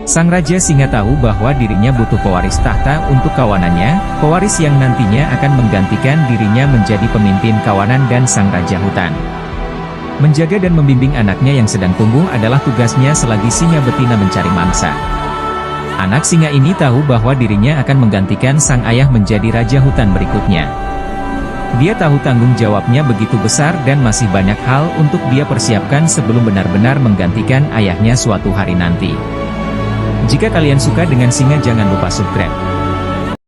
Sang Raja Singa tahu bahwa dirinya butuh pewaris tahta untuk kawanannya, pewaris yang nantinya akan menggantikan dirinya menjadi pemimpin kawanan dan Sang Raja Hutan. Menjaga dan membimbing anaknya yang sedang tumbuh adalah tugasnya selagi singa betina mencari mangsa. Anak singa ini tahu bahwa dirinya akan menggantikan sang ayah menjadi Raja Hutan berikutnya. Dia tahu tanggung jawabnya begitu besar dan masih banyak hal untuk dia persiapkan sebelum benar-benar menggantikan ayahnya suatu hari nanti. Jika kalian suka dengan Singa, jangan lupa subscribe.